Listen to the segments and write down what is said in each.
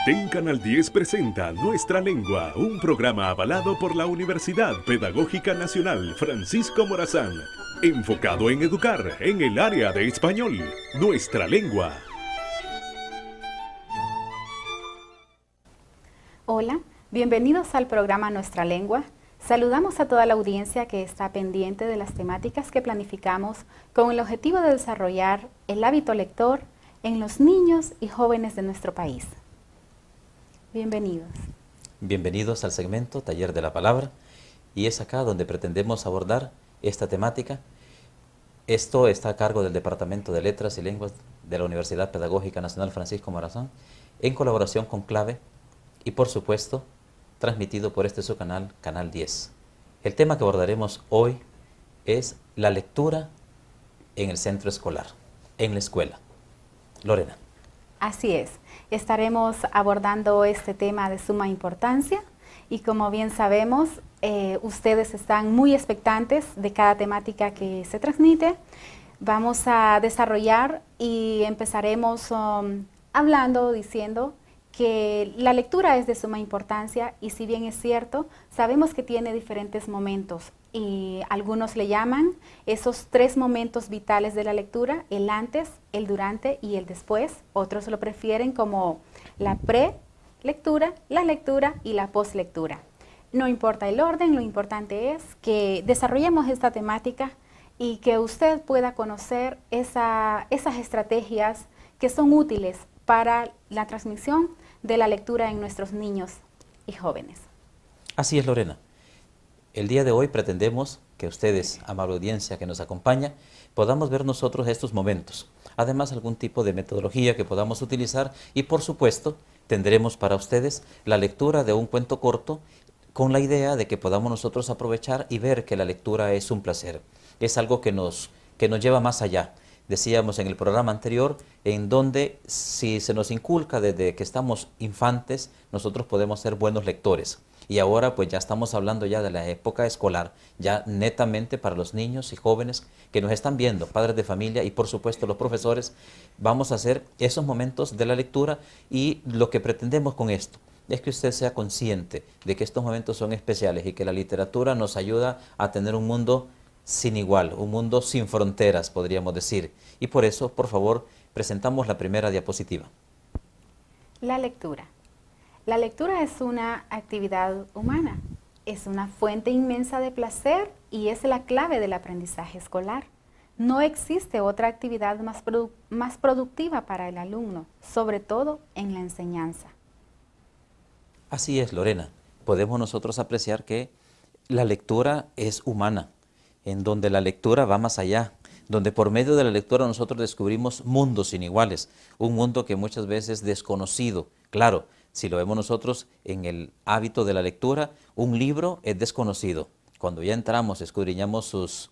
TEN Canal 10 presenta Nuestra Lengua, un programa avalado por la Universidad Pedagógica Nacional Francisco Morazán, enfocado en educar en el área de español. Nuestra Lengua. Hola, bienvenidos al programa Nuestra Lengua. Saludamos a toda la audiencia que está pendiente de las temáticas que planificamos con el objetivo de desarrollar el hábito lector en los niños y jóvenes de nuestro país. Bienvenidos. Bienvenidos al segmento Taller de la Palabra, y es acá donde pretendemos abordar esta temática. Esto está a cargo del Departamento de Letras y Lenguas de la Universidad Pedagógica Nacional Francisco Morazán, en colaboración con Clave y, por supuesto, transmitido por este su canal, Canal 10. El tema que abordaremos hoy es la lectura en el centro escolar, en la escuela. Lorena. Así es, estaremos abordando este tema de suma importancia y, como bien sabemos, ustedes están muy expectantes de cada temática que se transmite. Vamos a desarrollar y empezaremos diciendo que la lectura es de suma importancia, y si bien es cierto, sabemos que tiene diferentes momentos, y algunos le llaman esos 3 momentos vitales de la lectura: el antes, el durante y el después. Otros lo prefieren como la pre-lectura, la lectura y la post-lectura. No importa el orden, lo importante es que desarrollemos esta temática y que usted pueda conocer esas estrategias que son útiles para la transmisión de la lectura en nuestros niños y jóvenes. Así es, Lorena. El día de hoy pretendemos que ustedes, amable audiencia que nos acompaña, podamos ver nosotros estos momentos. Además, algún tipo de metodología que podamos utilizar, y por supuesto tendremos para ustedes la lectura de un cuento corto, con la idea de que podamos nosotros aprovechar y ver que la lectura es un placer. Es algo que nos lleva más allá. Decíamos en el programa anterior, en donde si se nos inculca desde que estamos infantes, nosotros podemos ser buenos lectores. Y ahora pues ya estamos hablando ya de la época escolar, ya netamente para los niños y jóvenes que nos están viendo, padres de familia y por supuesto los profesores. Vamos a hacer esos momentos de la lectura, y lo que pretendemos con esto es que usted sea consciente de que estos momentos son especiales y que la literatura nos ayuda a tener un mundo sin igual, un mundo sin fronteras, podríamos decir. Y por eso, por favor, presentamos la primera diapositiva. La lectura. La lectura es una actividad humana, es una fuente inmensa de placer y es la clave del aprendizaje escolar. No existe otra actividad más productiva para el alumno, sobre todo en la enseñanza. Así es, Lorena. Podemos nosotros apreciar que la lectura es humana, en donde la lectura va más allá, donde por medio de la lectura nosotros descubrimos mundos sin iguales, un mundo que muchas veces es desconocido. Claro, si lo vemos nosotros en el hábito de la lectura, un libro es desconocido. Cuando ya entramos, escudriñamos sus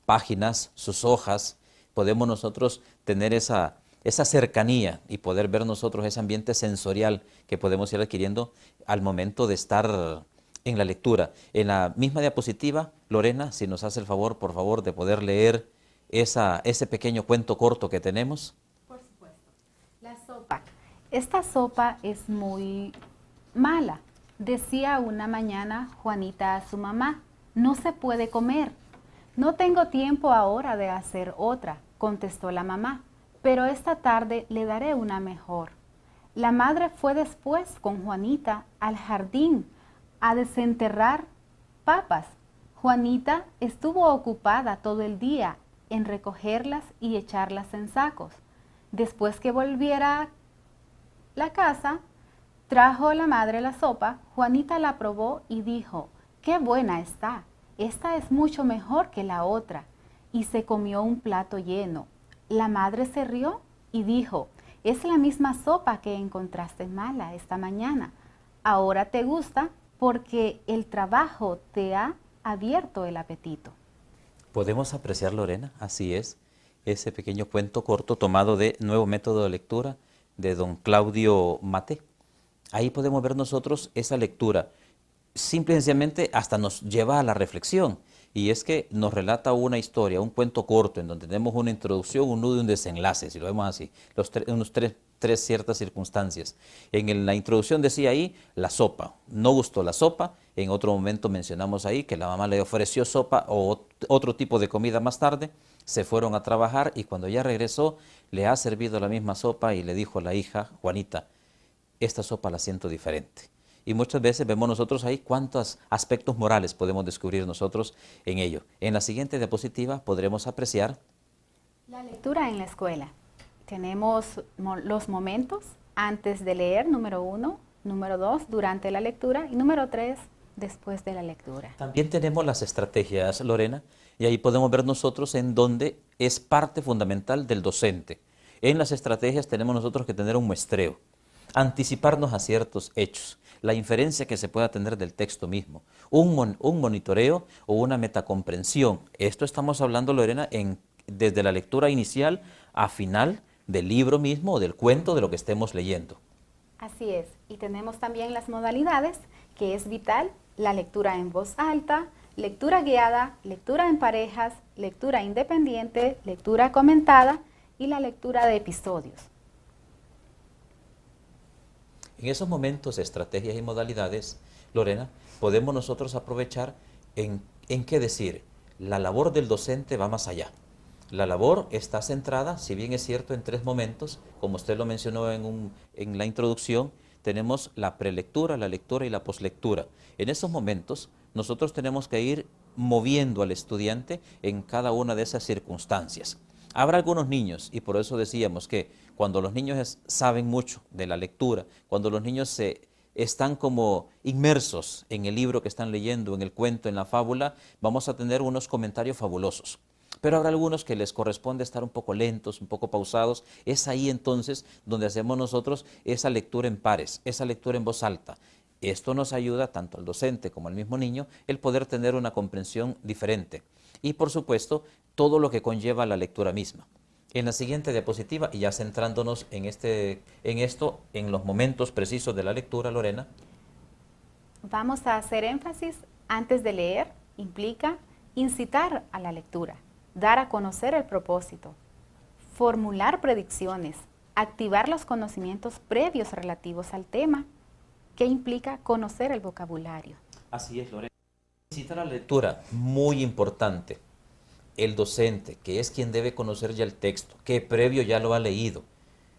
páginas, sus hojas, podemos nosotros tener esa cercanía y poder ver nosotros ese ambiente sensorial que podemos ir adquiriendo al momento de estar en la lectura. En la misma diapositiva, Lorena, si nos hace el favor, por favor, de poder leer ese pequeño cuento corto que tenemos. Por supuesto. La sopa. Esta sopa es muy mala, decía una mañana Juanita a su mamá. No se puede comer. No tengo tiempo ahora de hacer otra, contestó la mamá, pero esta tarde le daré una mejor. La madre fue después con Juanita al jardín a desenterrar papas. Juanita estuvo ocupada todo el día en recogerlas y echarlas en sacos. Después que volviera a la casa, trajo la madre la sopa. Juanita la probó y dijo: «¡Qué buena está! Esta es mucho mejor que la otra», y se comió un plato lleno. La madre se rió y dijo: «Es la misma sopa que encontraste mala esta mañana. Ahora te gusta porque el trabajo te ha abierto el apetito». Podemos apreciar, Lorena, así es, ese pequeño cuento corto tomado de Nuevo Método de Lectura de don Claudio Maté. Ahí podemos ver nosotros esa lectura. Simple y sencillamente hasta nos lleva a la reflexión. y es que nos relata una historia, un cuento corto, en donde tenemos una introducción, un nudo y un desenlace, si lo vemos así, unos tres ciertas circunstancias. La introducción decía ahí la sopa, no gustó la sopa, en otro momento mencionamos ahí que la mamá le ofreció sopa o otro tipo de comida más tarde, se fueron a trabajar y cuando ya regresó le ha servido la misma sopa y le dijo a la hija, Juanita, esta sopa la siento diferente. Y muchas veces vemos nosotros ahí cuántos aspectos morales podemos descubrir nosotros en ello. En la siguiente diapositiva podremos apreciar la lectura en la escuela. Tenemos los momentos antes de leer, número 1, número 2, durante la lectura y número 3, después de la lectura. También tenemos las estrategias, Lorena, y ahí podemos ver nosotros en dónde es parte fundamental del docente. En las estrategias tenemos nosotros que tener un muestreo, anticiparnos a ciertos hechos, la inferencia que se pueda tener del texto mismo, un monitoreo o una metacomprensión. Esto estamos hablando, Lorena, desde la lectura inicial a final del libro mismo o del cuento de lo que estemos leyendo. Así es, y tenemos también las modalidades, que es vital, la lectura en voz alta, lectura guiada, lectura en parejas, lectura independiente, lectura comentada y la lectura de episodios. En esos momentos, estrategias y modalidades, Lorena, podemos nosotros aprovechar en qué decir, la labor del docente va más allá. La labor está centrada, si bien es cierto, en 3 momentos, como usted lo mencionó en la introducción, tenemos la prelectura, la lectura y la poslectura. En esos momentos, nosotros tenemos que ir moviendo al estudiante en cada una de esas circunstancias. Habrá algunos niños, y por eso decíamos que cuando los niños saben mucho de la lectura, cuando los niños están como inmersos en el libro que están leyendo, en el cuento, en la fábula, vamos a tener unos comentarios fabulosos. Pero habrá algunos que les corresponde estar un poco lentos, un poco pausados. Es ahí entonces donde hacemos nosotros esa lectura en pares, esa lectura en voz alta. Esto nos ayuda tanto al docente como al mismo niño el poder tener una comprensión diferente. Y por supuesto, todo lo que conlleva la lectura misma. En la siguiente diapositiva, y ya centrándonos en los momentos precisos de la lectura, Lorena. Vamos a hacer énfasis antes de leer, implica incitar a la lectura, dar a conocer el propósito, formular predicciones, activar los conocimientos previos relativos al tema, que implica conocer el vocabulario. Así es, Lorena. Incitar a la lectura, muy importante. El docente, que es quien debe conocer ya el texto, que previo ya lo ha leído,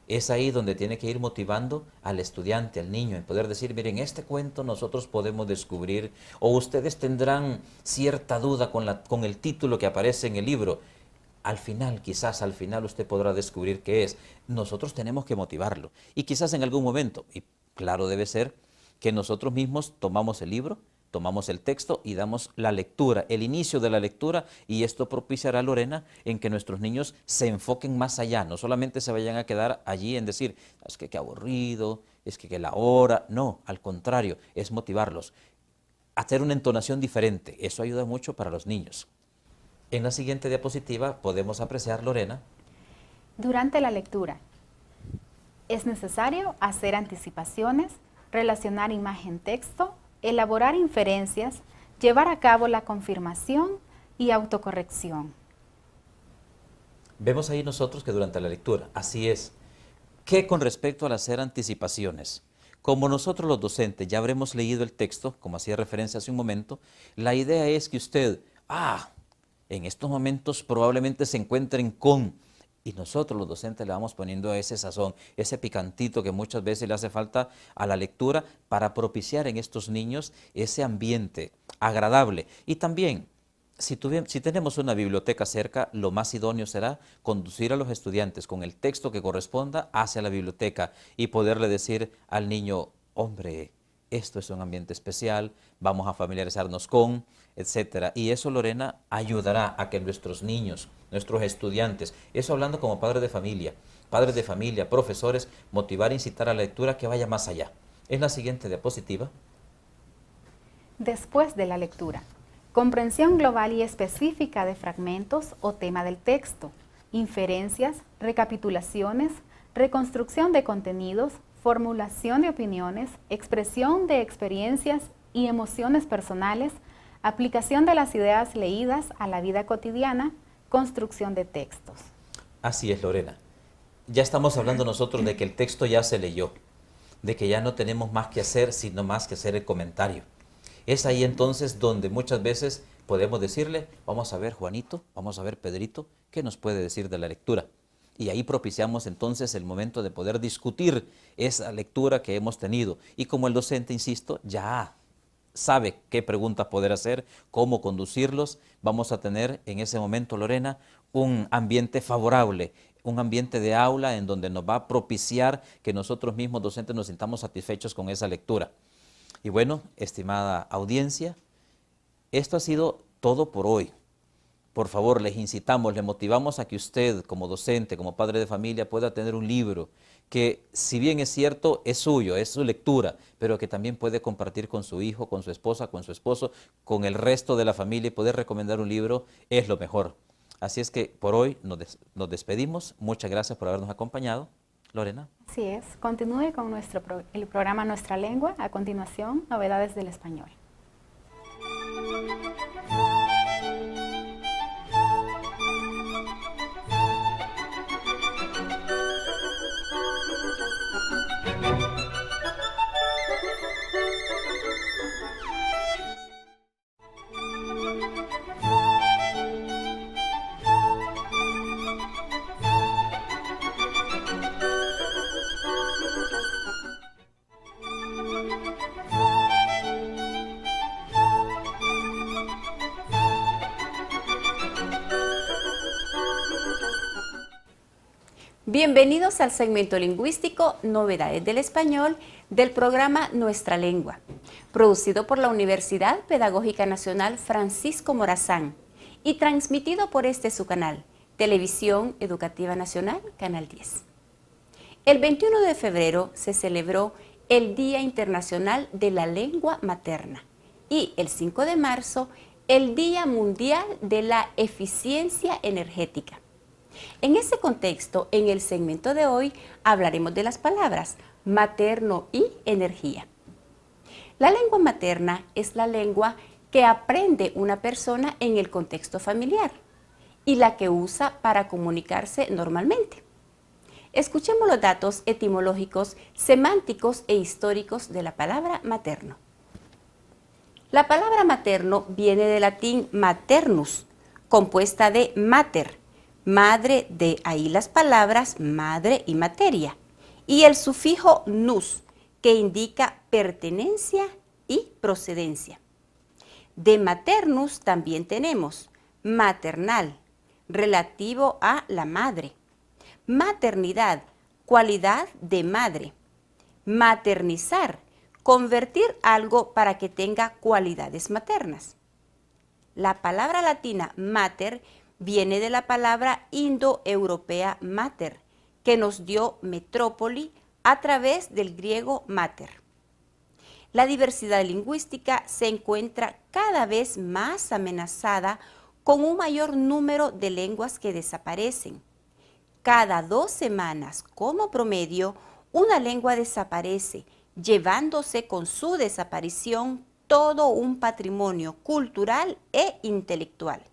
es ahí donde tiene que ir motivando al estudiante, al niño, en poder decir, miren, este cuento nosotros podemos descubrir, o ustedes tendrán cierta duda con el título que aparece en el libro. Al final, quizás al final usted podrá descubrir qué es. Nosotros tenemos que motivarlo. Y quizás en algún momento, y claro debe ser, que nosotros mismos tomamos el libro, tomamos el texto y damos la lectura, el inicio de la lectura, y esto propiciará, Lorena, en que nuestros niños se enfoquen más allá, no solamente se vayan a quedar allí en decir, es que qué aburrido, es que la hora, no, al contrario, es motivarlos, hacer una entonación diferente, eso ayuda mucho para los niños. En la siguiente diapositiva podemos apreciar, Lorena. Durante la lectura, es necesario hacer anticipaciones, relacionar imagen-texto, elaborar inferencias, llevar a cabo la confirmación y autocorrección. Vemos ahí nosotros que durante la lectura, así es, que con respecto al hacer anticipaciones, como nosotros los docentes ya habremos leído el texto, como hacía referencia hace un momento, la idea es que usted, en estos momentos probablemente se encuentren con, y nosotros los docentes le vamos poniendo ese sazón, ese picantito que muchas veces le hace falta a la lectura para propiciar en estos niños ese ambiente agradable. Y también, si tenemos una biblioteca cerca, lo más idóneo será conducir a los estudiantes con el texto que corresponda hacia la biblioteca y poderle decir al niño, hombre, esto es un ambiente especial, vamos a familiarizarnos con, etcétera. Y eso, Lorena, ayudará a que nuestros niños, nuestros estudiantes, eso hablando como padres de familia, profesores, motivar e incitar a la lectura que vaya más allá. En la siguiente diapositiva. Después de la lectura, comprensión global y específica de fragmentos o tema del texto, inferencias, recapitulaciones, reconstrucción de contenidos, formulación de opiniones, expresión de experiencias y emociones personales, Aplicación de las ideas leídas a la vida cotidiana, construcción de textos. Así es, Lorena. Ya estamos hablando nosotros de que el texto ya se leyó, de que ya no tenemos más que hacer, sino más que hacer el comentario. Es ahí entonces donde muchas veces podemos decirle, vamos a ver Juanito, vamos a ver Pedrito, ¿qué nos puede decir de la lectura? Y ahí propiciamos entonces el momento de poder discutir esa lectura que hemos tenido. Y como el docente, insisto, ya sabe qué preguntas poder hacer, cómo conducirlos, vamos a tener en ese momento, Lorena, un ambiente favorable, un ambiente de aula en donde nos va a propiciar que nosotros mismos docentes nos sintamos satisfechos con esa lectura. Y bueno, estimada audiencia, esto ha sido todo por hoy. Por favor, les incitamos, les motivamos a que usted como docente, como padre de familia, pueda tener un libro que, si bien es cierto, es suyo, es su lectura, pero que también puede compartir con su hijo, con su esposa, con su esposo, con el resto de la familia, y poder recomendar un libro es lo mejor. Así es que por hoy nos despedimos. Muchas gracias por habernos acompañado. Lorena. Así es. Continúe con el programa Nuestra Lengua. A continuación, novedades del español. Bienvenidos al segmento lingüístico Novedades del Español del programa Nuestra Lengua, producido por la Universidad Pedagógica Nacional Francisco Morazán y transmitido por su canal, Televisión Educativa Nacional, Canal 10. El 21 de febrero se celebró el Día Internacional de la Lengua Materna y el 5 de marzo el Día Mundial de la Eficiencia Energética. En ese contexto, en el segmento de hoy, hablaremos de las palabras materno y energía. La lengua materna es la lengua que aprende una persona en el contexto familiar y la que usa para comunicarse normalmente. Escuchemos los datos etimológicos, semánticos e históricos de la palabra materno. La palabra materno viene del latín maternus, compuesta de mater, madre, de ahí las palabras madre y materia, y el sufijo nus, que indica pertenencia y procedencia. De maternus también tenemos maternal, relativo a la madre, maternidad, cualidad de madre, maternizar, convertir algo para que tenga cualidades maternas. La palabra latina mater viene de la palabra indoeuropea mater, que nos dio metrópoli a través del griego mater. La diversidad lingüística se encuentra cada vez más amenazada con un mayor número de lenguas que desaparecen. Cada 2 semanas, como promedio, una lengua desaparece, llevándose con su desaparición todo un patrimonio cultural e intelectual.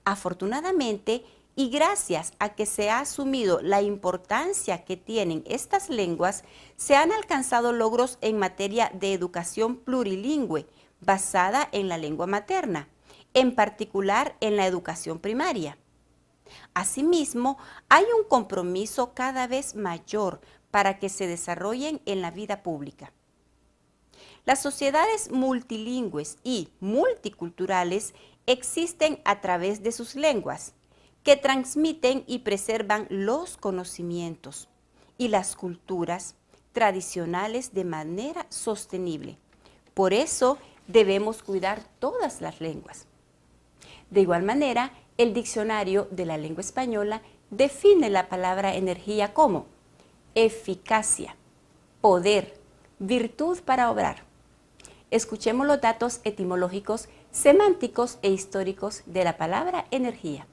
Afortunadamente, y gracias a que se ha asumido la importancia que tienen estas lenguas, se han alcanzado logros en materia de educación plurilingüe basada en la lengua materna, en particular en la educación primaria. Asimismo, hay un compromiso cada vez mayor para que se desarrollen en la vida pública. Las sociedades multilingües y multiculturales existen a través de sus lenguas, que transmiten y preservan los conocimientos y las culturas tradicionales de manera sostenible. Por eso debemos cuidar todas las lenguas. De igual manera, el diccionario de la lengua española define la palabra energía como eficacia, poder, virtud para obrar. Escuchemos los datos etimológicos, semánticos e históricos de la palabra energía.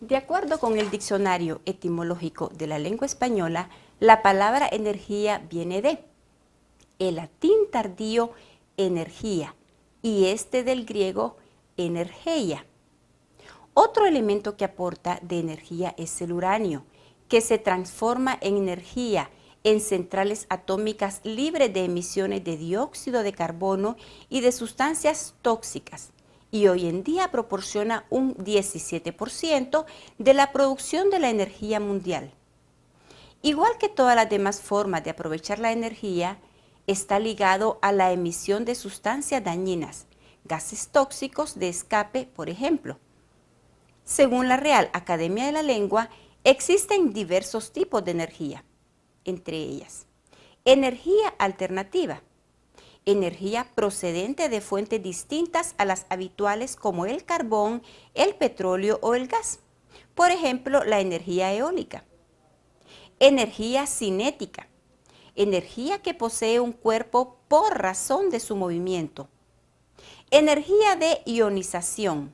De acuerdo con el diccionario etimológico de la lengua española, la palabra energía viene de el latín tardío energía, y este del griego energeia. Otro elemento que aporta de energía es el uranio, que se transforma en energía en centrales atómicas libres de emisiones de dióxido de carbono y de sustancias tóxicas, y hoy en día proporciona un 17% de la producción de la energía mundial. Igual que todas las demás formas de aprovechar la energía, está ligado a la emisión de sustancias dañinas, gases tóxicos de escape, por ejemplo. Según la Real Academia de la Lengua, existen diversos tipos de energía, entre ellas: energía alternativa, energía procedente de fuentes distintas a las habituales como el carbón, el petróleo o el gas, por ejemplo, la energía eólica. Energía cinética, energía que posee un cuerpo por razón de su movimiento. Energía de ionización,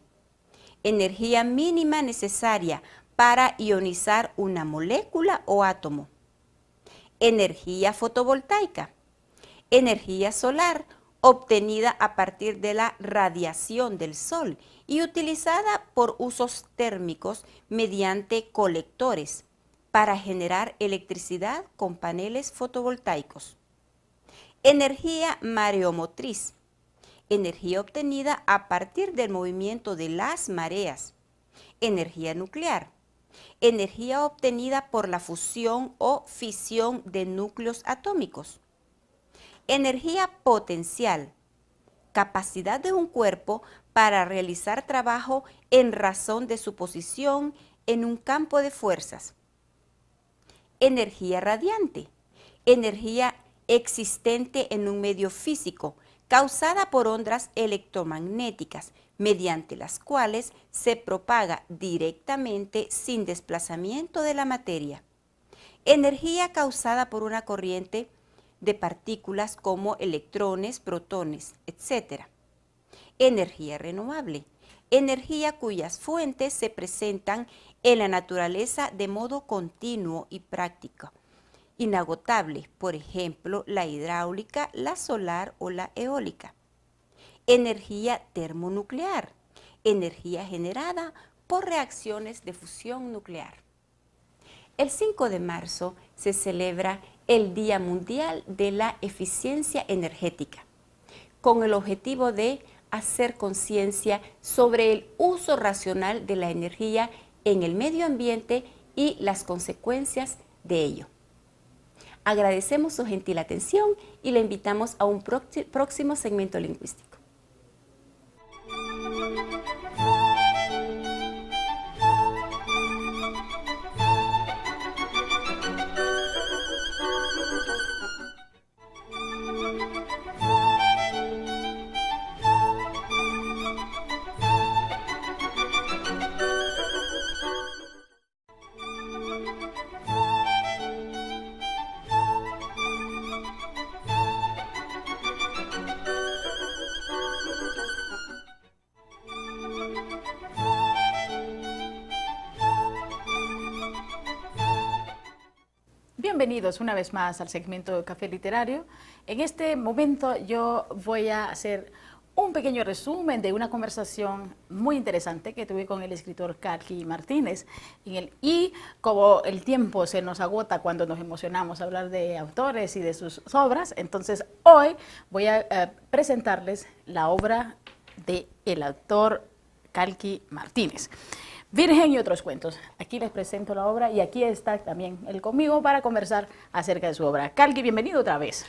energía mínima necesaria para ionizar una molécula o átomo. Energía fotovoltaica, energía solar obtenida a partir de la radiación del sol y utilizada por usos térmicos mediante colectores para generar electricidad con paneles fotovoltaicos. Energía mareomotriz, energía obtenida a partir del movimiento de las mareas. Energía nuclear, energía obtenida por la fusión o fisión de núcleos atómicos. Energía potencial, capacidad de un cuerpo para realizar trabajo en razón de su posición en un campo de fuerzas. Energía radiante, energía existente en un medio físico, causada por ondas electromagnéticas, mediante las cuales se propaga directamente sin desplazamiento de la materia. Energía causada por una corriente de partículas como electrones, protones, etc. Energía renovable, energía cuyas fuentes se presentan en la naturaleza de modo continuo y práctico, inagotable, por ejemplo, la hidráulica, la solar o la eólica. Energía termonuclear, energía generada por reacciones de fusión nuclear. El 5 de marzo se celebra el Día Mundial de la Eficiencia Energética, con el objetivo de hacer conciencia sobre el uso racional de la energía en el medio ambiente y las consecuencias de ello. Agradecemos su gentil atención y le invitamos a un próximo segmento lingüístico. Bienvenidos una vez más al segmento de Café Literario. En este momento yo voy a hacer un pequeño resumen de una conversación muy interesante que tuve con el escritor Calqui Martínez. Y como el tiempo se nos agota cuando nos emocionamos a hablar de autores y de sus obras, entonces hoy voy a presentarles la obra del autor Calqui Martínez. Virgen y otros cuentos. Aquí les presento la obra y aquí está también él conmigo para conversar acerca de su obra. Calqui, bienvenido otra vez.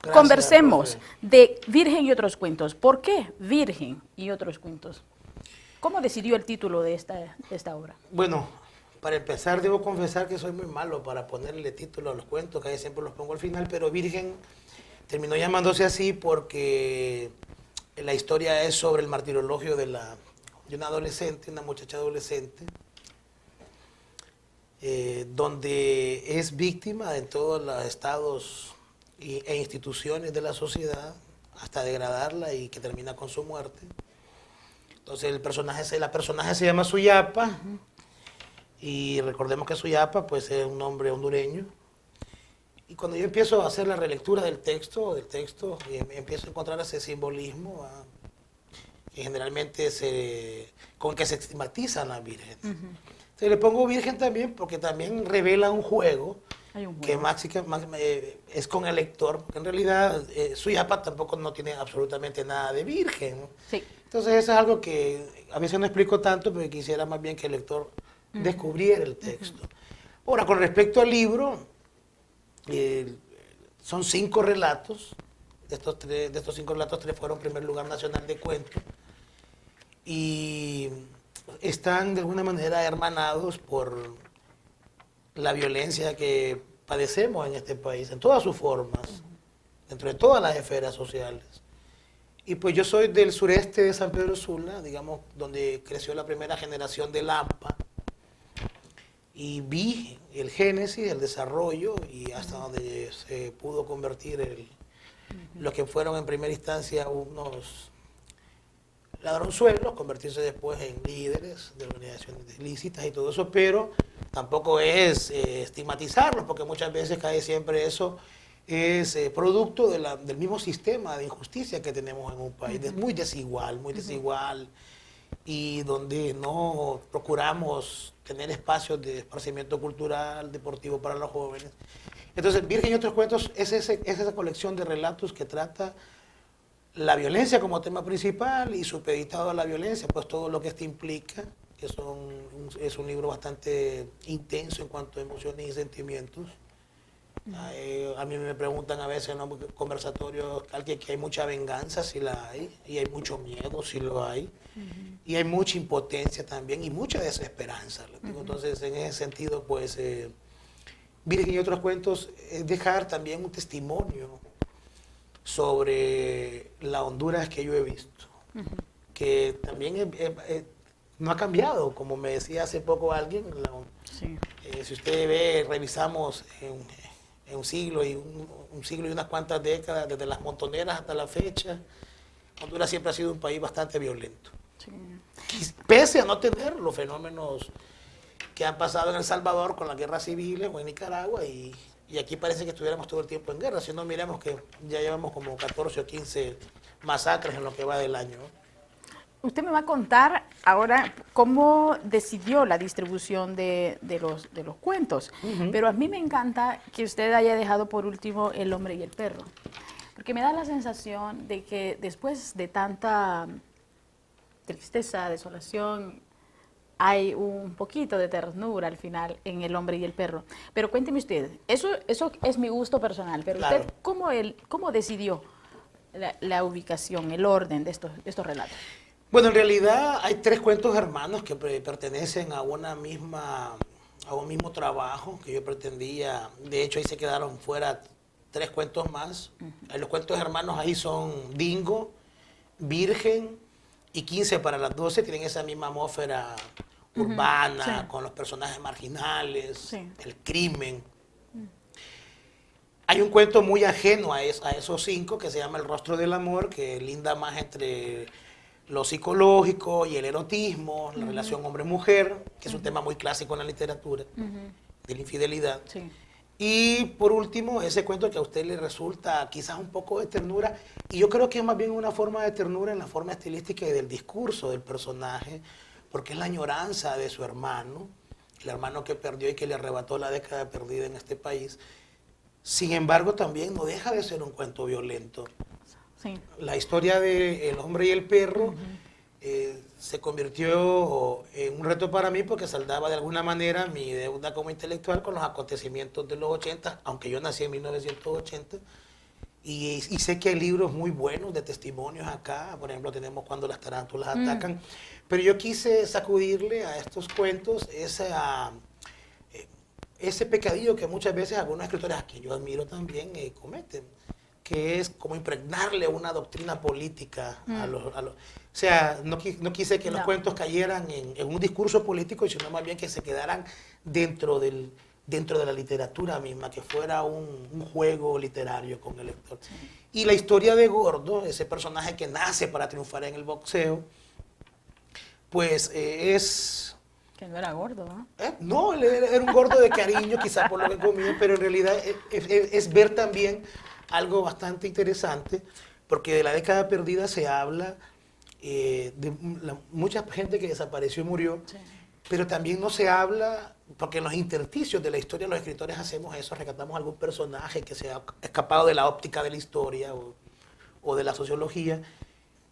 Gracias, conversemos de Virgen y otros cuentos. ¿Por qué Virgen y otros cuentos? ¿Cómo decidió el título de esta obra? Bueno, para empezar debo confesar que soy muy malo para ponerle título a los cuentos, que siempre los pongo al final, pero Virgen terminó llamándose así porque la historia es sobre el martirologio de una adolescente, una muchacha adolescente, donde es víctima de todos los estados e instituciones de la sociedad, hasta degradarla y que termina con su muerte. Entonces la personaje se llama Suyapa, y recordemos que Suyapa pues, es un nombre hondureño. Y cuando yo empiezo a hacer la relectura del texto empiezo a encontrar ese simbolismo que generalmente con que se estigmatizan las vírgenes. Entonces le pongo virgen también porque también revela un juego, Hay un que juego. es con el lector, porque en realidad Suyapa tampoco no tiene absolutamente nada de virgen, ¿no? Sí. Entonces eso es algo que a veces no explico tanto, pero quisiera más bien que el lector descubriera el texto. Ahora, con respecto al libro, son 5 relatos. De estos 5 relatos, 3 fueron primer lugar nacional de cuentos. Y están de alguna manera hermanados por la violencia que padecemos en este país, en todas sus formas, dentro de todas las esferas sociales. Y pues yo soy del sureste de San Pedro Sula, digamos, donde creció la primera generación de Lampa, y vi el génesis, el desarrollo, y hasta donde se pudo convertir lo que fueron en primera instancia unos ladronzuelos, convertirse después en líderes de organizaciones ilícitas y todo eso, pero tampoco es estigmatizarlos, porque muchas veces cae siempre eso, es producto del mismo sistema de injusticia que tenemos en un país, muy desigual, y donde no procuramos tener espacios de esparcimiento cultural, deportivo para los jóvenes. Entonces, Virgen y otros cuentos es esa colección de relatos que trata la violencia como tema principal y supeditado a la violencia, pues todo lo que esto implica, que es un libro bastante intenso en cuanto a emociones y sentimientos. A mí me preguntan a veces en los conversatorios que hay mucha venganza, sí la hay, y hay mucho miedo, sí lo hay, y hay mucha impotencia también y mucha desesperanza. Entonces, en ese sentido, pues, Virgen y otros cuentos es dejar también un testimonio sobre la Honduras que yo he visto, que también no ha cambiado, como me decía hace poco alguien. Sí. Si usted revisamos en un siglo y unas cuantas décadas, desde las montoneras hasta la fecha, Honduras siempre ha sido un país bastante violento. Sí. Y pese a no tener los fenómenos que han pasado en El Salvador con las guerras civiles o en Nicaragua, y aquí parece que estuviéramos todo el tiempo en guerra, si no miremos que ya llevamos como 14 o 15 masacres en lo que va del año. Usted me va a contar ahora cómo decidió la distribución de los cuentos, pero a mí me encanta que usted haya dejado por último El hombre y el perro, porque me da la sensación de que después de tanta tristeza, desolación, hay un poquito de ternura al final en El hombre y el perro. Pero cuénteme usted, eso es mi gusto personal, pero Claro. usted, ¿cómo decidió la ubicación, el orden de estos relatos? Bueno, en realidad hay 3 cuentos hermanos que pertenecen a un mismo trabajo que yo pretendía. De hecho, ahí se quedaron fuera 3 cuentos más. Los cuentos hermanos ahí son Dingo, Virgen y 15 para las 12. Tienen esa misma atmósfera urbana, sí, con los personajes marginales, sí, el crimen. Hay un cuento muy ajeno a esos 5 que se llama El rostro del amor, que linda más entre lo psicológico y el erotismo, la relación hombre-mujer, que es un tema muy clásico en la literatura, de la infidelidad. sí. Y por último, ese cuento que a usted le resulta quizás un poco de ternura, y yo creo que es más bien una forma de ternura en la forma estilística y del discurso del personaje, porque es la añoranza de su hermano, el hermano que perdió y que le arrebató la década perdida en este país. Sin embargo, también no deja de ser un cuento violento. Sí. La historia de El hombre y el perro se convirtió en un reto para mí porque saldaba de alguna manera mi deuda como intelectual con los acontecimientos de los 80, aunque yo nací en 1980, y sé que hay libros muy buenos de testimonios acá. Por ejemplo, tenemos Cuando las tarántulas atacan, pero yo quise sacudirle a estos cuentos ese pecadillo que muchas veces algunos escritores, a quien yo admiro también, cometen, que es como impregnarle una doctrina política a los... O sea, no quise que los cuentos cayeran en un discurso político, sino más bien que se quedaran dentro de la literatura misma, que fuera un juego literario con el lector. Sí. Y la historia de Gordo, ese personaje que nace para triunfar en el boxeo, pues es... Que no era gordo, ¿no? No, él era un gordo de cariño, quizás por lo que comía, pero en realidad es ver también algo bastante interesante, porque de la década perdida se habla mucha gente que desapareció y murió, Sí. pero también no se habla, porque en los intersticios de la historia los escritores hacemos eso, rescatamos algún personaje que se ha escapado de la óptica de la historia o de la sociología.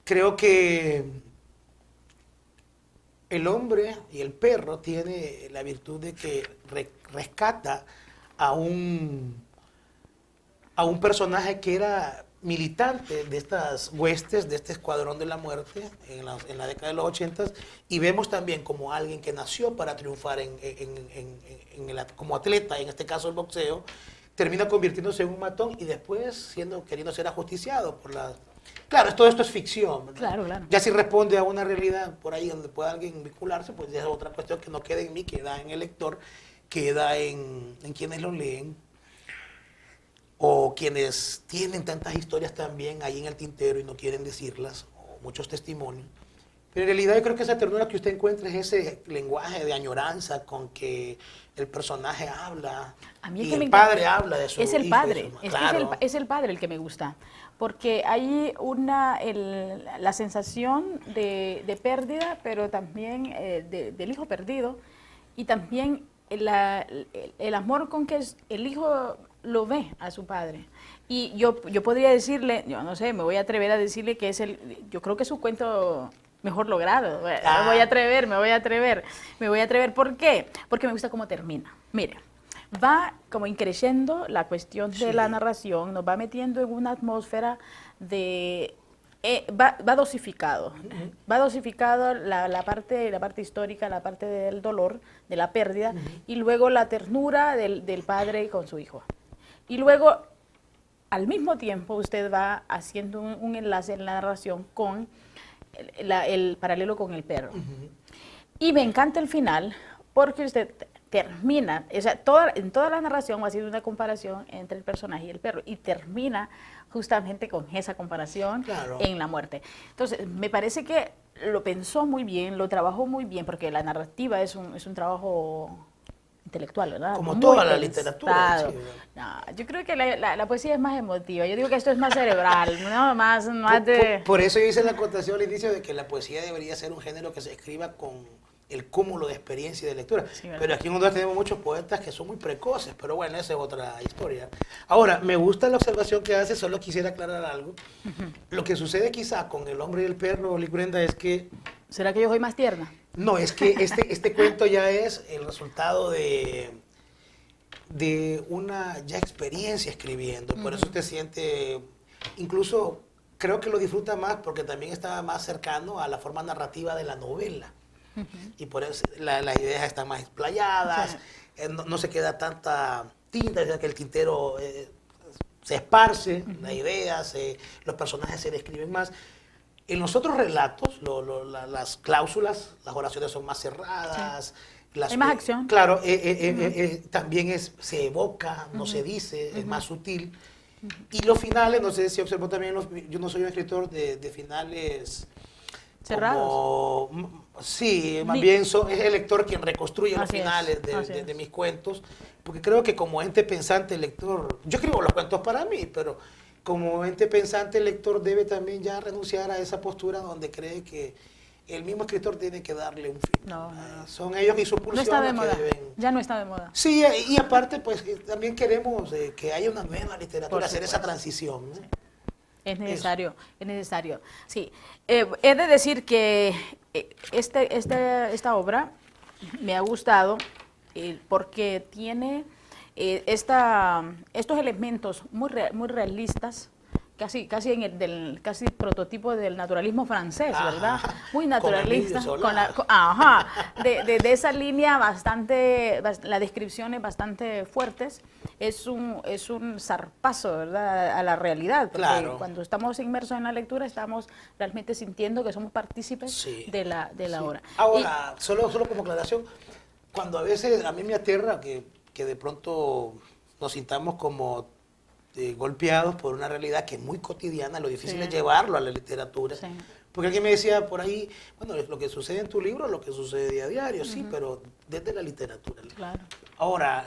Creo que el hombre y el perro tiene la virtud de que rescata a un personaje que era militante de estas huestes, de este escuadrón de la muerte en la década de los 80, y vemos también como alguien que nació para triunfar como atleta, en este caso el boxeo, termina convirtiéndose en un matón y después queriendo ser ajusticiado por la... Claro, todo esto es ficción, ¿verdad? Claro, claro. Ya si responde a una realidad por ahí donde pueda alguien vincularse, pues ya es otra cuestión que no queda en mí, queda en el lector, queda en quienes lo leen, o quienes tienen tantas historias también ahí en el tintero y no quieren decirlas, o muchos testimonios. Pero en realidad yo creo que esa ternura que usted encuentra es ese lenguaje de añoranza con que el personaje habla, A mí y que me el encanta- padre habla de su Es el hijo y padre, su madre. es, Claro. es el padre el que me gusta, porque hay la sensación de pérdida, pero también del hijo perdido, y también el amor con que el hijo lo ve a su padre. Y yo podría decirle, yo no sé, me voy a atrever a decirle que yo creo que es su cuento mejor logrado. Me voy a atrever. ¿Por qué? Porque me gusta cómo termina. Mire, va como increciendo la cuestión de la narración, nos va metiendo en una atmósfera de... va dosificado. Va dosificado la parte histórica, la parte del dolor, de la pérdida, y luego la ternura del padre con su hijo. Y luego, al mismo tiempo, usted va haciendo un enlace en la narración con el paralelo con el perro. Y me encanta el final, porque usted termina, o sea, en toda la narración va haciendo una comparación entre el personaje y el perro, y termina justamente con esa comparación en la muerte. Entonces, me parece que lo pensó muy bien, lo trabajó muy bien, porque la narrativa es un trabajo intelectual, ¿verdad? Como Muy toda la pensado. literatura. Sí, No, yo creo que la poesía es más emotiva. Yo digo que esto es más cerebral, ¿no? Más de... Por eso yo hice la acotación al inicio de que la poesía debería ser un género que se escriba con el cúmulo de experiencia y de lectura. Sí, ¿verdad? Pero aquí en Honduras tenemos muchos poetas que son muy precoces, pero bueno, esa es otra historia. Ahora, me gusta la observación que hace, solo quisiera aclarar algo. Lo que sucede quizá con El hombre y el perro, Licurenda, es que... ¿Será que yo soy más tierna? No, es que este cuento ya es el resultado de una ya experiencia escribiendo. Por eso usted siente, incluso creo que lo disfruta más porque también está más cercano a la forma narrativa de la novela. Y por eso las ideas están más explayadas, no se queda tanta tinta, es que el tintero se esparce, las ideas, los personajes se describen más. En los otros relatos, las cláusulas, las oraciones son más cerradas. Hay más acción. Claro, también se evoca, no se dice, es más sutil. Y los finales, no sé si observó también, yo no soy un escritor de finales cerrados. Sí, más bien es el lector quien reconstruye los Así es, finales así es. de mis cuentos, porque creo que como ente pensante el lector, yo escribo los cuentos para mí, pero como ente pensante el lector debe también ya renunciar a esa postura donde cree que el mismo escritor tiene que darle un fin. No. Son ellos y su No pulsión está de los que moda. deben... Ya no está de moda. Sí, y aparte pues también queremos que haya una nueva literatura, Por hacer esa supuesto. transición, ¿no? Es necesario, es necesario. Sí, he de decir que esta obra me ha gustado porque tiene estos elementos muy realistas, casi casi prototipo del naturalismo francés, ¿verdad? Ajá, Muy con naturalista. Emilio Zola. De esa línea la descripción es bastante fuertes. Es un zarpazo, ¿verdad?, a la realidad, porque Claro. cuando estamos inmersos en la lectura estamos realmente sintiendo que somos partícipes Sí, de la sí. obra. Ahora, solo como aclaración, cuando a veces a mí me aterra que de pronto nos sintamos como golpeados por una realidad que es muy cotidiana, lo difícil Sí. es llevarlo a la literatura. Sí. Porque alguien me decía por ahí, bueno, lo que sucede en tu libro es lo que sucede día a diario, sí, pero desde la literatura. Claro. Ahora,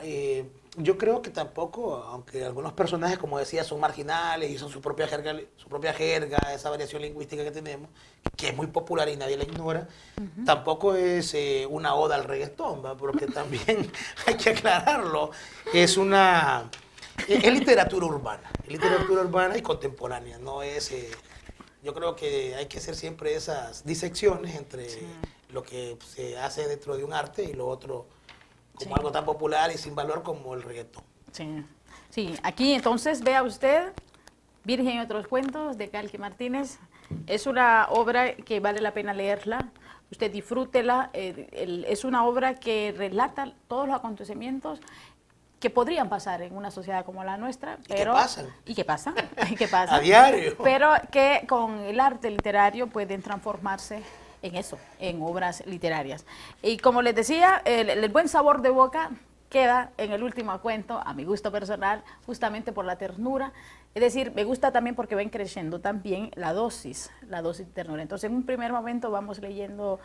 Yo creo que tampoco, aunque algunos personajes, como decía, son marginales y son su propia jerga, esa variación lingüística que tenemos, que es muy popular y nadie la ignora, tampoco es una oda al reggaetón, ¿va? Porque también hay que aclararlo, es literatura urbana y contemporánea, no es... yo creo que hay que hacer siempre esas disecciones entre lo que se hace dentro de un arte y lo otro como algo tan popular y sin valor como el reggaetón. Sí, sí. Aquí entonces vea usted Virgen y otros cuentos de Calque Martínez. Es una obra que vale la pena leerla. Usted disfrútela. Es una obra que relata todos los acontecimientos que podrían pasar en una sociedad como la nuestra. Pero, ¿Y qué pasan? ¿Y qué pasan? A diario. Pero que con el arte literario pueden transformarse en eso, en obras literarias. Y como les decía, el buen sabor de boca queda en el último cuento, a mi gusto personal, justamente por la ternura. Es decir, me gusta también porque ven creciendo también la dosis de ternura. Entonces, en un primer momento vamos leyendo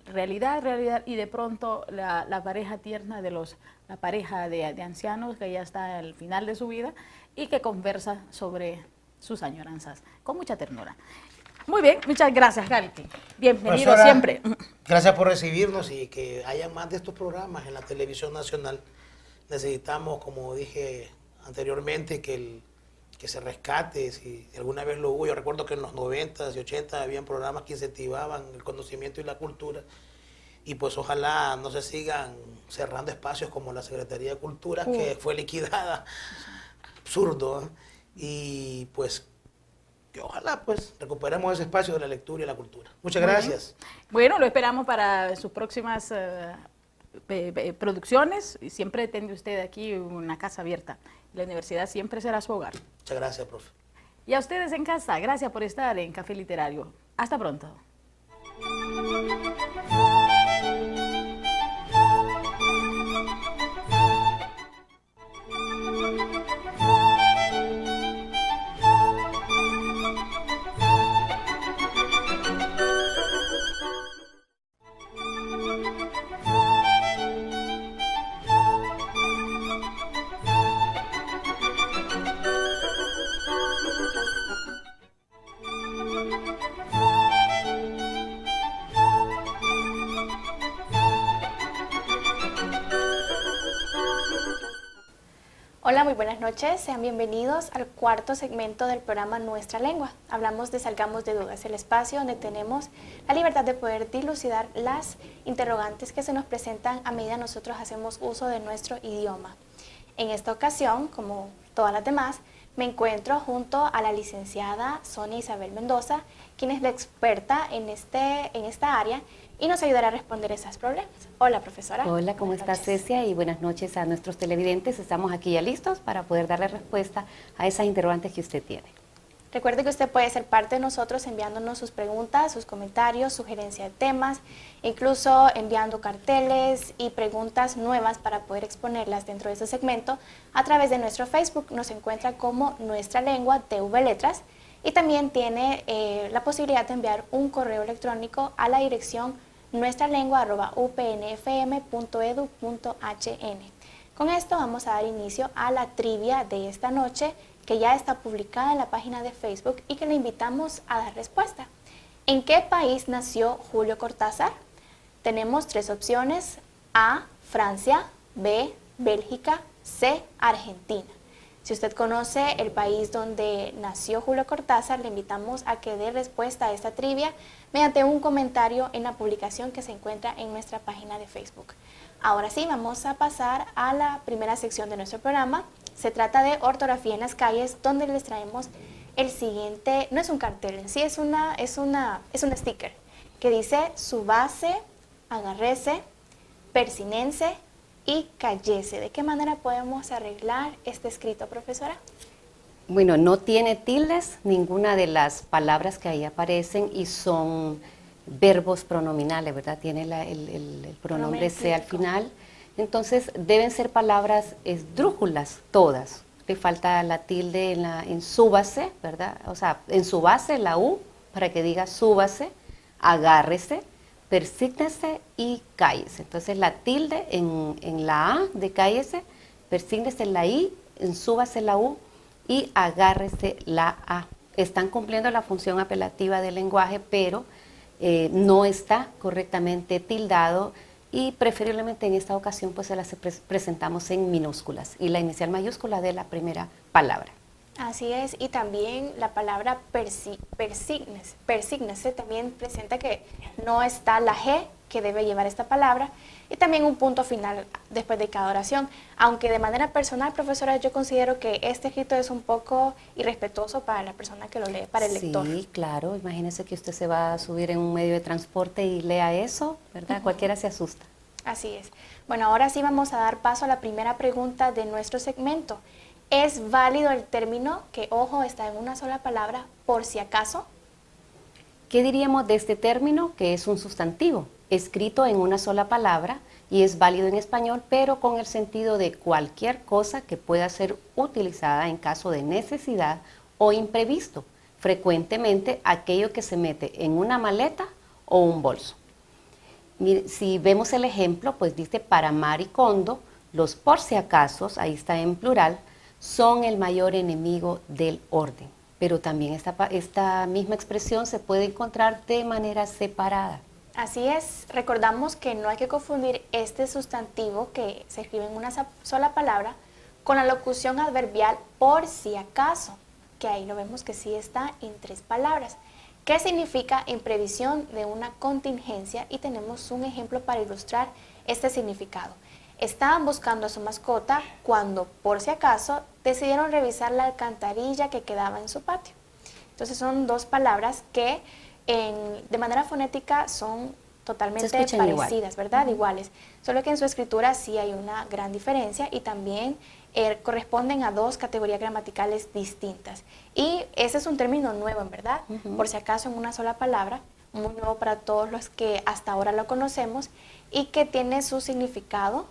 realidad, y de pronto la pareja tierna la pareja de ancianos que ya está al final de su vida y que conversa sobre sus añoranzas, con mucha ternura. Muy bien, muchas gracias, Calque. Bienvenido siempre. Gracias por recibirnos y que haya más de estos programas en la televisión nacional. Necesitamos, como dije anteriormente, que se rescate, si alguna vez lo hubo. Yo recuerdo que en los 90s y 80s habían programas que incentivaban el conocimiento y la cultura. Y pues ojalá no se sigan cerrando espacios como la Secretaría de Cultura, que fue liquidada. Absurdo, ¿eh? Y pues que ojalá pues recuperemos ese espacio de la lectura y la cultura. Muchas gracias. Bueno, lo esperamos para sus próximas producciones. Y siempre tenga usted aquí una casa abierta. La universidad siempre será su hogar. Muchas gracias, profe. Y a ustedes en casa, gracias por estar en Café Literario. Hasta pronto. Hola, muy buenas noches. Sean bienvenidos al cuarto segmento del programa Nuestra Lengua. Hablamos de Salgamos de Dudas, el espacio donde tenemos la libertad de poder dilucidar las interrogantes que se nos presentan a medida nosotros hacemos uso de nuestro idioma. En esta ocasión, como todas las demás, me encuentro junto a la licenciada Sonia Isabel Mendoza, quien es la experta en esta área y nos ayudará a responder esos problemas. Hola, profesora. Hola, ¿cómo estás, Cecia? Y buenas noches a nuestros televidentes. Estamos aquí ya listos para poder darle respuesta a esas interrogantes que usted tiene. Recuerde que usted puede ser parte de nosotros enviándonos sus preguntas, sus comentarios, sugerencia de temas, incluso enviando carteles y preguntas nuevas para poder exponerlas dentro de este segmento a través de nuestro Facebook. Nos encuentra como Nuestra Lengua TV Letras y también tiene la posibilidad de enviar un correo electrónico a la dirección nuestralengua@upnfm.edu.hn. Con esto vamos a dar inicio a la trivia de esta noche, que ya está publicada en la página de Facebook y que le invitamos a dar respuesta. ¿En qué país nació Julio Cortázar? Tenemos tres opciones: A, Francia; B, Bélgica; C, Argentina. Si usted conoce el país donde nació Julio Cortázar, le invitamos a que dé respuesta a esta trivia mediante un comentario en la publicación que se encuentra en nuestra página de Facebook. Ahora sí, vamos a pasar a la primera sección de nuestro programa. Se trata de ortografía en las calles, donde les traemos el siguiente, no es un cartel en sí, es un sticker que dice: subase, agarrese, persinense y cállese. ¿De qué manera podemos arreglar este escrito, profesora? Bueno, no tiene tildes ninguna de las palabras que ahí aparecen y son verbos pronominales, ¿verdad? Tiene el pronombre se al final. Entonces deben ser palabras esdrújulas todas. Le falta la tilde en súbase, ¿verdad? O sea, en su base la U para que diga súbase, agárrese, persígnese y cállese. Entonces la tilde en la A de cállese persígnese la I, ensúbase la U y agárrese la A. Están cumpliendo la función apelativa del lenguaje, pero no está correctamente tildado y preferiblemente en esta ocasión pues se las presentamos en minúsculas y la inicial mayúscula de la primera palabra. Así es, y también la palabra persígnese también presenta que no está la G que debe llevar esta palabra y también un punto final después de cada oración. Aunque de manera personal, profesora, yo considero que este escrito es un poco irrespetuoso para la persona que lo lee, para el lector. Sí, claro, imagínese que usted se va a subir en un medio de transporte y lea eso, ¿verdad? Cualquiera se asusta. Así es. Bueno, ahora sí vamos a dar paso a la primera pregunta de nuestro segmento. ¿Es válido el término que ojo está en una sola palabra por si acaso? ¿Qué diríamos de este término? Que es un sustantivo, escrito en una sola palabra y es válido en español, pero con el sentido de cualquier cosa que pueda ser utilizada en caso de necesidad o imprevisto, frecuentemente aquello que se mete en una maleta o un bolso. Mire, si vemos el ejemplo, pues dice para Maricondo, los por si acasos, ahí está en plural, son el mayor enemigo del orden. Pero también esta misma expresión se puede encontrar de manera separada. Así es, recordamos que no hay que confundir este sustantivo que se escribe en una sola palabra con la locución adverbial por si acaso, que ahí lo vemos que sí está en 3 palabras. ¿Qué significa en previsión de una contingencia? Y tenemos un ejemplo para ilustrar este significado. Estaban buscando a su mascota cuando, por si acaso, decidieron revisar la alcantarilla que quedaba en su patio. Entonces son 2 palabras que de manera fonética son totalmente parecidas, igual, ¿verdad? Iguales. Solo que en su escritura sí hay una gran diferencia y también corresponden a 2 categorías gramaticales distintas. Y ese es un término nuevo, en verdad, por si acaso en una sola palabra, muy nuevo para todos los que hasta ahora lo conocemos y que tiene su significado,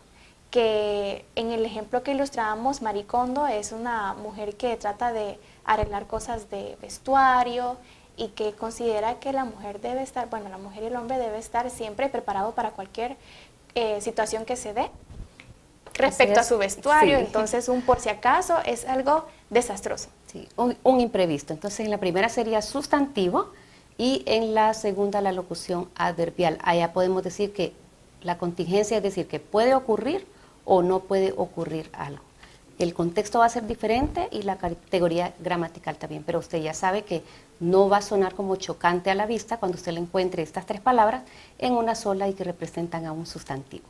que en el ejemplo que ilustrábamos, Maricondo es una mujer que trata de arreglar cosas de vestuario y que considera que la mujer debe estar, bueno, la mujer y el hombre debe estar siempre preparado para cualquier situación que se dé respecto a su vestuario. Sí. Entonces un por si acaso es algo desastroso. Sí, un imprevisto. Entonces en la primera sería sustantivo y en la segunda la locución adverbial. Allá podemos decir que la contingencia es decir que puede ocurrir o no puede ocurrir algo. El contexto va a ser diferente y la categoría gramatical también, pero usted ya sabe que no va a sonar como chocante a la vista cuando usted le encuentre estas 3 palabras en una sola y que representan a un sustantivo.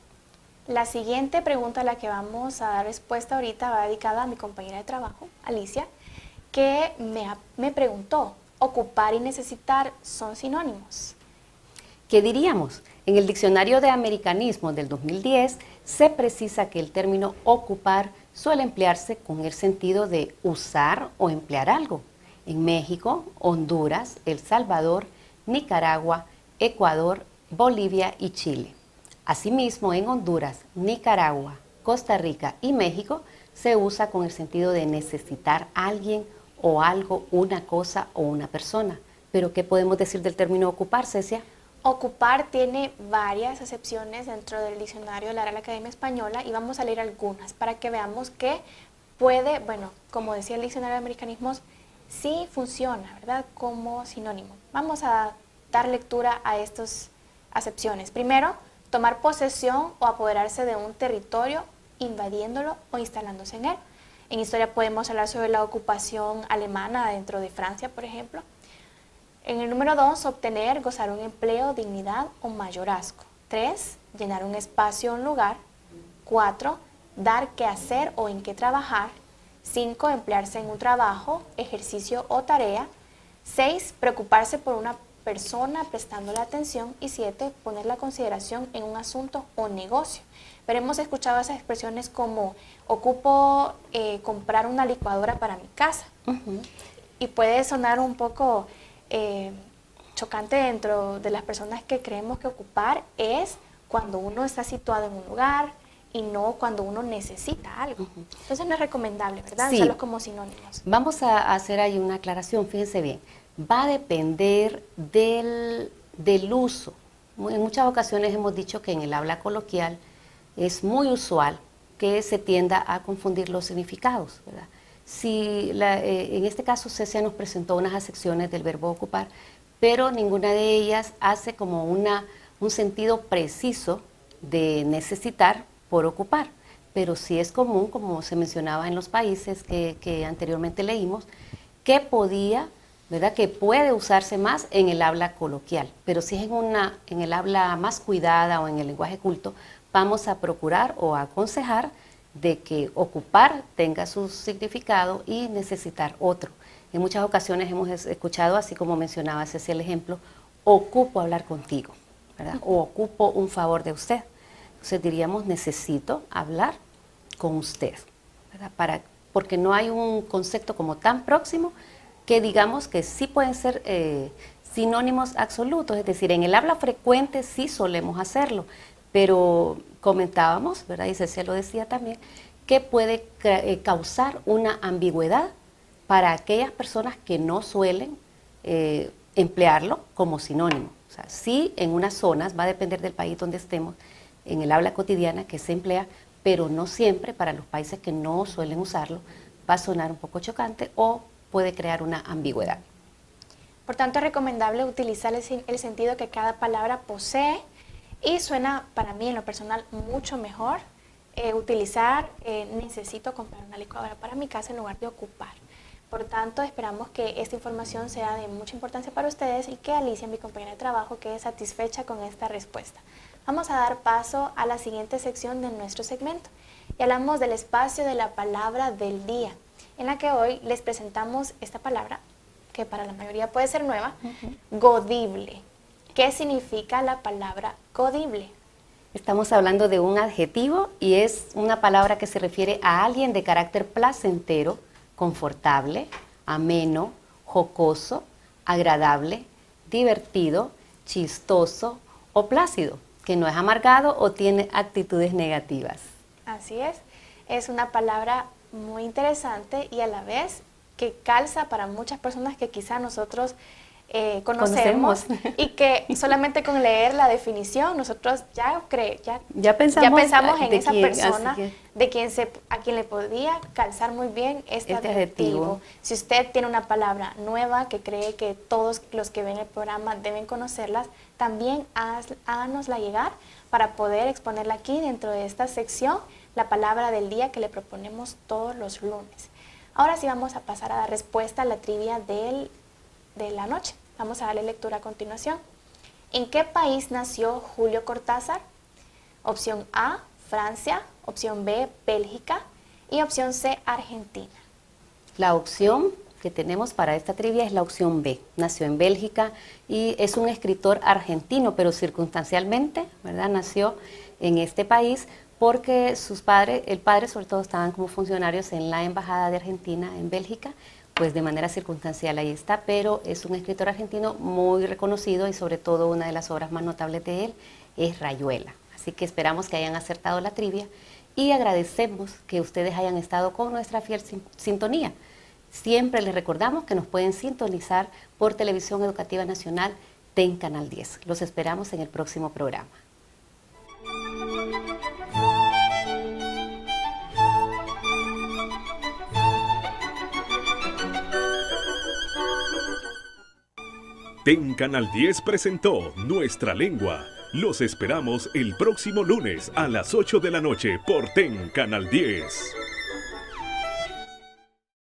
La siguiente pregunta a la que vamos a dar respuesta ahorita va dedicada a mi compañera de trabajo, Alicia, que me preguntó, ¿ocupar y necesitar son sinónimos? ¿Qué diríamos? En el Diccionario de Americanismos del 2010 se precisa que el término ocupar suele emplearse con el sentido de usar o emplear algo. En México, Honduras, El Salvador, Nicaragua, Ecuador, Bolivia y Chile. Asimismo, en Honduras, Nicaragua, Costa Rica y México se usa con el sentido de necesitar a alguien o algo, una cosa o una persona. ¿Pero qué podemos decir del término ocupar, Cecia? Ocupar tiene varias acepciones dentro del diccionario de la Real Academia Española y vamos a leer algunas para que veamos que puede, bueno, como decía el diccionario de americanismos, sí funciona, ¿verdad? Como sinónimo. Vamos a dar lectura a estas acepciones. Primero, tomar posesión o apoderarse de un territorio, invadiéndolo o instalándose en él. En historia podemos hablar sobre la ocupación alemana dentro de Francia, por ejemplo. En el número 2, obtener, gozar un empleo, dignidad o mayorazgo. 3, llenar un espacio o un lugar. 4, dar qué hacer o en qué trabajar. 5, emplearse en un trabajo, ejercicio o tarea. 6, preocuparse por una persona prestándole atención. Y 7, poner la consideración en un asunto o negocio. Pero hemos escuchado esas expresiones como ocupo comprar una licuadora para mi casa. Y puede sonar un poco chocante dentro de las personas que creemos que ocupar es cuando uno está situado en un lugar y no cuando uno necesita algo. Entonces no es recomendable, ¿verdad? Sí. Usarlos como sinónimos. Vamos a hacer ahí una aclaración, fíjense bien. Va a depender del uso. En muchas ocasiones hemos dicho que en el habla coloquial es muy usual que se tienda a confundir los significados, ¿verdad? Si en este caso Cecia nos presentó unas acepciones del verbo ocupar, pero ninguna de ellas hace como un sentido preciso de necesitar por ocupar. Pero sí es común, como se mencionaba en los países que anteriormente leímos, que ¿verdad? Que puede usarse más en el habla coloquial. Pero si es en el habla más cuidada o en el lenguaje culto, vamos a procurar o a aconsejar de que ocupar tenga su significado y necesitar otro. En muchas ocasiones hemos escuchado, así como mencionaba Cecia el ejemplo, ocupo hablar contigo, ¿verdad? O ocupo un favor de usted. Entonces diríamos, necesito hablar con usted, ¿verdad? Porque no hay un concepto como tan próximo que digamos que sí pueden ser sinónimos absolutos. Es decir, en el habla frecuente sí solemos hacerlo, pero comentábamos, ¿verdad? Y Cecia lo decía también, que puede causar una ambigüedad para aquellas personas que no suelen emplearlo como sinónimo. O sea, sí, en unas zonas, va a depender del país donde estemos, en el habla cotidiana que se emplea, pero no siempre para los países que no suelen usarlo, va a sonar un poco chocante o puede crear una ambigüedad. Por tanto, es recomendable utilizar el sentido que cada palabra posee y suena para mí en lo personal mucho mejor utilizar necesito comprar una licuadora para mi casa en lugar de ocupar. Por tanto, esperamos que esta información sea de mucha importancia para ustedes y que Alicia, mi compañera de trabajo, quede satisfecha con esta respuesta. Vamos a dar paso a la siguiente sección de nuestro segmento y hablamos del espacio de la palabra del día, en la que hoy les presentamos esta palabra, que para la mayoría puede ser nueva, godible. ¿Qué significa la palabra godible? Estamos hablando de un adjetivo y es una palabra que se refiere a alguien de carácter placentero, confortable, ameno, jocoso, agradable, divertido, chistoso o plácido, que no es amargado o tiene actitudes negativas. Así es una palabra muy interesante y a la vez que calza para muchas personas que quizá nosotros conocemos y que solamente con leer la definición nosotros ya pensamos en esa persona a quien le podría calzar muy bien este adjetivo. Si usted tiene una palabra nueva que cree que todos los que ven el programa deben conocerlas, también háganosla llegar para poder exponerla aquí dentro de esta sección, la palabra del día que le proponemos todos los lunes. Ahora sí vamos a pasar a dar respuesta a la trivia de la noche. Vamos a darle lectura a continuación. ¿En qué país nació Julio Cortázar? Opción A, Francia. Opción B, Bélgica. Y opción C, Argentina. La opción que tenemos para esta trivia es la opción B. Nació en Bélgica y es un escritor argentino, pero circunstancialmente, ¿verdad? Nació en este país porque el padre sobre todo estaban como funcionarios en la Embajada de Argentina en Bélgica, pues de manera circunstancial ahí está, pero es un escritor argentino muy reconocido y sobre todo una de las obras más notables de él es Rayuela. Así que esperamos que hayan acertado la trivia y agradecemos que ustedes hayan estado con nuestra fiel sintonía. Siempre les recordamos que nos pueden sintonizar por Televisión Educativa Nacional TEN Canal 10. Los esperamos en el próximo programa. TEN Canal 10 presentó Nuestra Lengua. Los esperamos el próximo lunes a las 8 de la noche por TEN Canal 10.